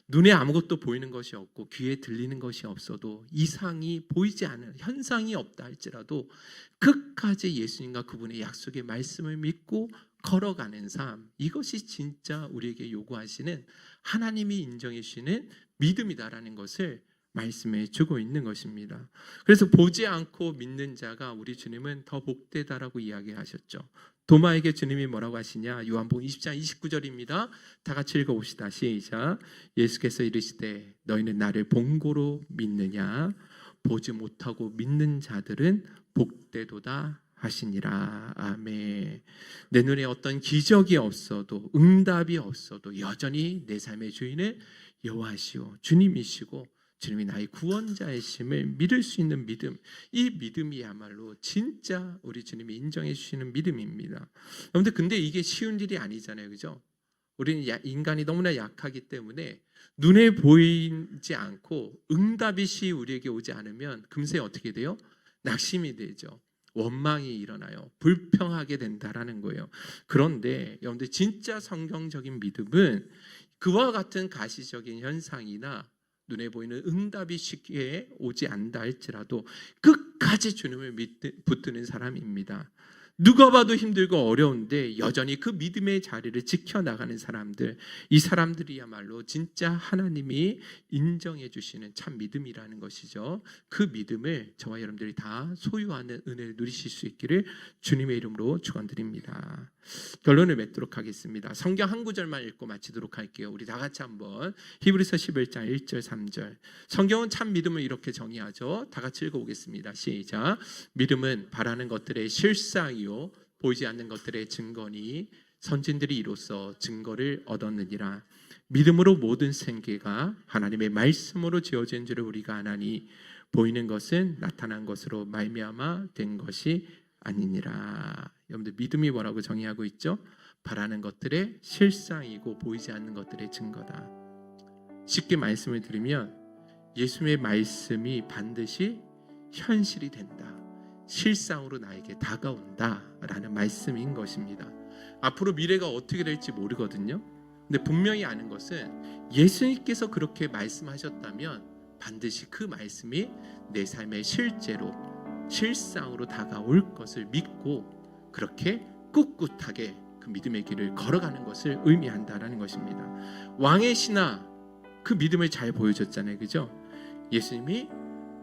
눈에 아무것도 보이는 것이 없고 귀에 들리는 것이 없어도, 이상이 보이지 않는 현상이 없다 할지라도 끝까지 예수님과 그분의 약속의 말씀을 믿고 걸어가는 삶, 이것이 진짜 우리에게 요구하시는, 하나님이 인정해 주시는 믿음이다라는 것을 말씀해 주고 있는 것입니다. 그래서 보지 않고 믿는 자가 우리 주님은 더 복되다라고 이야기하셨죠. 도마에게 주님이 뭐라고 하시냐? 요한복음 20장 29절입니다. 다 같이 읽어봅시다. 시작. 예수께서 이르시되 너희는 나를 본고로 믿느냐? 보지 못하고 믿는 자들은 복되도다 하시니라. 아멘. 내 눈에 어떤 기적이 없어도, 응답이 없어도 여전히 내 삶의 주인은 여호와시오 주님이시고 주님이 나의 구원자이심을 믿을 수 있는 믿음, 이 믿음이야말로 진짜 우리 주님이 인정해 주시는 믿음입니다. 여러분들, 근데 이게 쉬운 일이 아니잖아요, 그죠? 우리는 인간이 너무나 약하기 때문에 눈에 보이지 않고 응답이 우리에게 오지 않으면 금세 어떻게 돼요? 낙심이 되죠. 원망이 일어나요. 불평하게 된다라는 거예요. 그런데 여러분들, 진짜 성경적인 믿음은 그와 같은 가시적인 현상이나 눈에 보이는 응답이 쉽게 오지 않다 할지라도 끝까지 주님을 붙드는 사람입니다. 누가 봐도 힘들고 어려운데 여전히 그 믿음의 자리를 지켜나가는 사람들, 이 사람들이야말로 진짜 하나님이 인정해 주시는 참 믿음이라는 것이죠. 그 믿음을 저와 여러분들이 다 소유하는 은혜를 누리실 수 있기를 주님의 이름으로 축원드립니다. 결론을 맺도록 하겠습니다. 성경 한 구절만 읽고 마치도록 할게요. 우리 다 같이 한번 히브리서 11장 1절 3절. 성경은 참 믿음을 이렇게 정의하죠. 다 같이 읽어보겠습니다. 시작. 믿음은 바라는 것들의 실상이요 보이지 않는 것들의 증거니, 선진들이 이로써 증거를 얻었느니라. 믿음으로 모든 생계가 하나님의 말씀으로 지어진 줄을 우리가 아나니, 보이는 것은 나타난 것으로 말미암아 된 것이 아니니라. 여러분들, 믿음이 뭐라고 정의하고 있죠? 바라는 것들의 실상이고 보이지 않는 것들의 증거다. 쉽게 말씀을 드리면 예수님의 말씀이 반드시 현실이 된다, 실상으로 나에게 다가온다라는 말씀인 것입니다. 앞으로 미래가 어떻게 될지 모르거든요. 근데 분명히 아는 것은 예수님께서 그렇게 말씀하셨다면 반드시 그 말씀이 내 삶의 실제로 실상으로 다가올 것을 믿고 그렇게 꿋꿋하게 그 믿음의 길을 걸어가는 것을 의미한다라는 것입니다. 왕의 신하, 그 믿음을 잘 보여줬잖아요, 그죠? 예수님이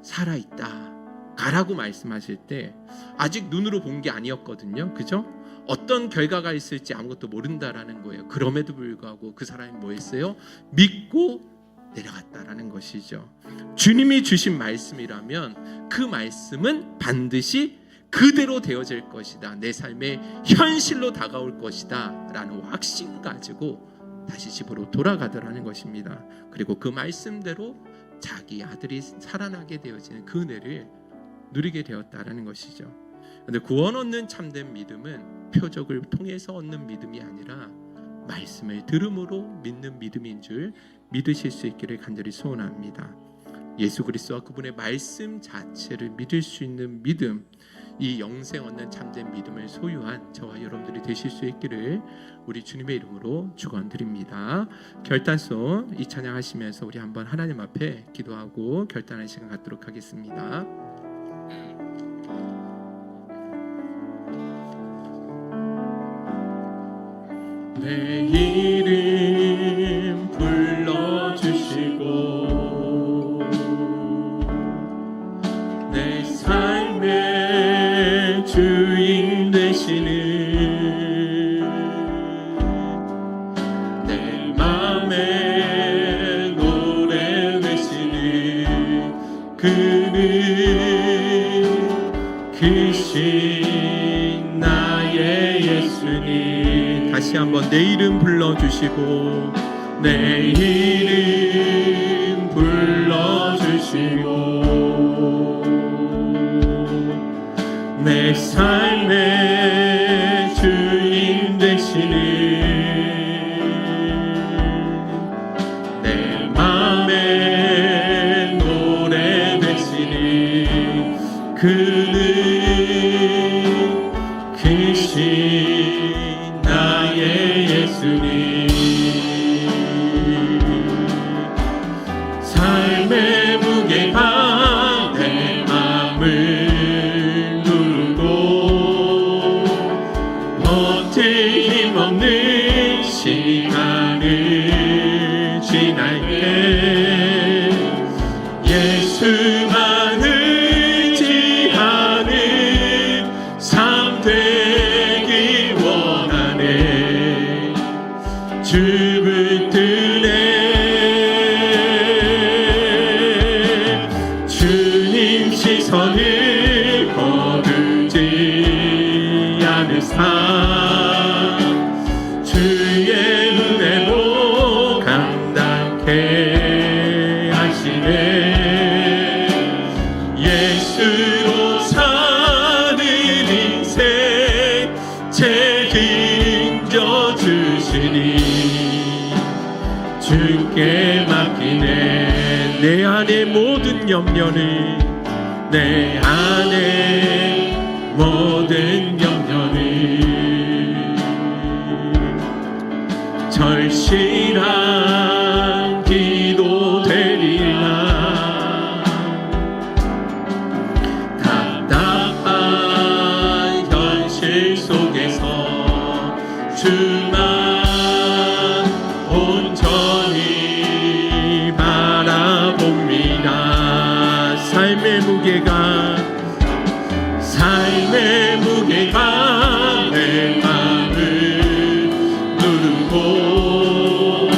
살아있다 가라고 말씀하실 때 아직 눈으로 본 게 아니었거든요, 그죠? 어떤 결과가 있을지 아무것도 모른다라는 거예요. 그럼에도 불구하고 그 사람이 뭐 했어요? 믿고 내려갔다라는 것이죠. 주님이 주신 말씀이라면 그 말씀은 반드시 그대로 되어질 것이다, 내 삶의 현실로 다가올 것이다 라는 확신 가지고 다시 집으로 돌아가더라는 것입니다. 그리고 그 말씀대로 자기 아들이 살아나게 되어지는 그 은혜를 누리게 되었다라는 것이죠. 그런데 구원 얻는 참된 믿음은 표적을 통해서 얻는 믿음이 아니라 말씀을 들음으로 믿는 믿음인 줄 믿으실 수 있기를 간절히 소원합니다. 예수 그리스도와 그분의 말씀 자체를 믿을 수 있는 믿음, 이 영생 얻는 참된 믿음을 소유한 저와 여러분들이 되실 수 있기를 우리 주님의 이름으로 축원드립니다. 결단소 이 찬양하시면서 우리 한번 하나님 앞에 기도하고 결단하는 시간 갖도록 하겠습니다. 내 이름 불러주시고 내 삶의 주인 되시는 내 맘에 노래 되시는 그는 크신 나의 예수님. 다시 한번 내 이름 불러주시고 내 이름 불러주시고 내 삶의 주인 되시는 내 맘에 노래 되시는 그는 크신 나의 예수님. 삶의 무게가 내 맘을 누르고 버틸 힘없는 시간을 지날 때 예수만 의지하는 삶 되기 원하네. 주 붙드네. 주님 시선을 거두지 않을 삶 주의 은혜로 감당케 하시네. 예수로 사는 인생 책임져 주시니 주께 맡기네. 내 안의 모든 염려를 내 안의 모든 염려를 절실한 기도 되리라. 답답한 현실 속에서 주만 온전히 바라봅니다. 삶의 무게가 내 마음을 누르고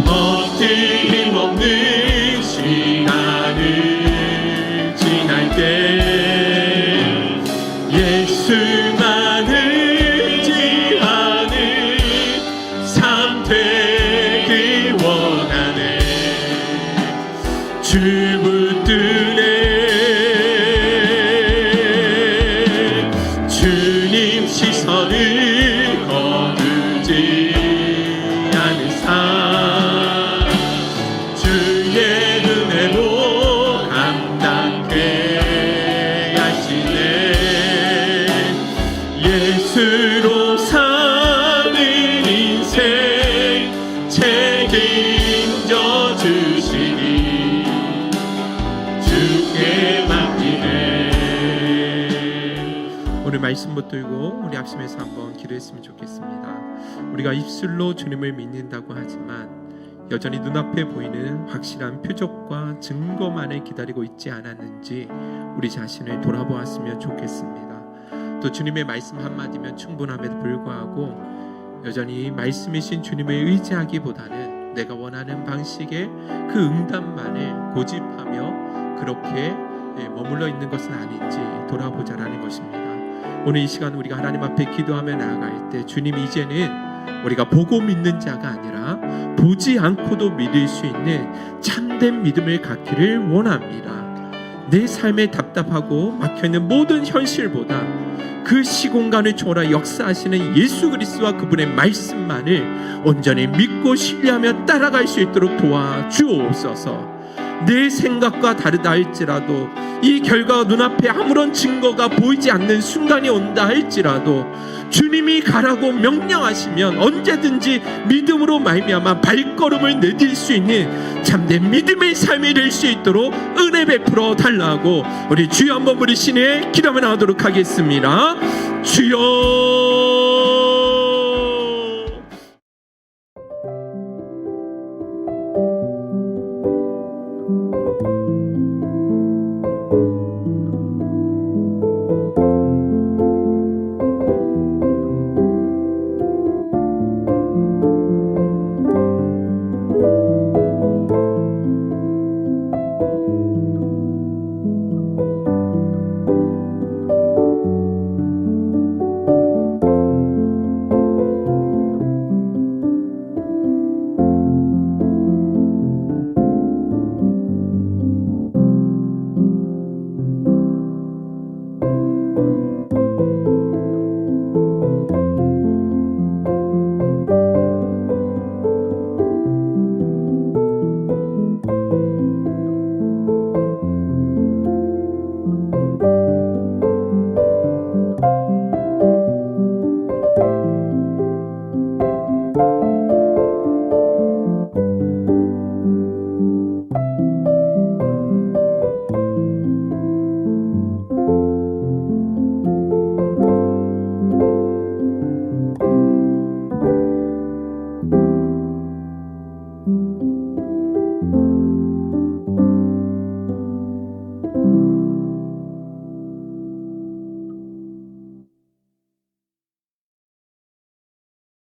버틸 힘없는 시간을 지날 때 예수만 의지하는 삶 되기 원하네. 주 붙드네. 주님 시선을 거두지 않은 삶 주의 은혜로 감당케 하시네. 예수로 사는 인생 책임져 주시니 주께 맡기네. 오늘 말씀 붙들고 우리 합심해서 한번 기도했으면 좋겠습니다. 우리가 입술로 주님을 믿는다고 하지만 여전히 눈앞에 보이는 확실한 표적과 증거만을 기다리고 있지 않았는지 우리 자신을 돌아보았으면 좋겠습니다. 또 주님의 말씀 한마디면 충분함에도 불구하고 여전히 말씀이신 주님을 의지하기보다는 내가 원하는 방식의 그 응답만을 고집하며 그렇게 머물러 있는 것은 아닌지 돌아보자라는 것입니다. 오늘 이 시간 우리가 하나님 앞에 기도하며 나아갈 때 주님 이제는 우리가 보고 믿는 자가 아니라 보지 않고도 믿을 수 있는 참된 믿음을 갖기를 원합니다. 내 삶에 답답하고 막혀있는 모든 현실보다 그 시공간을 초월하 역사하시는 예수 그리스도와 그분의 말씀만을 온전히 믿고 신뢰하며 따라갈 수 있도록 도와주옵소서. 내 생각과 다르다 할지라도, 이 결과가 눈앞에 아무런 증거가 보이지 않는 순간이 온다 할지라도 주님이 가라고 명령하시면 언제든지 믿음으로 말미암아 발걸음을 내딜 수 있는 참된 믿음의 삶이 될 수 있도록 은혜 베풀어 달라고 우리 주여 한번 부르시네 기도하며 나오도록 하겠습니다. 주여.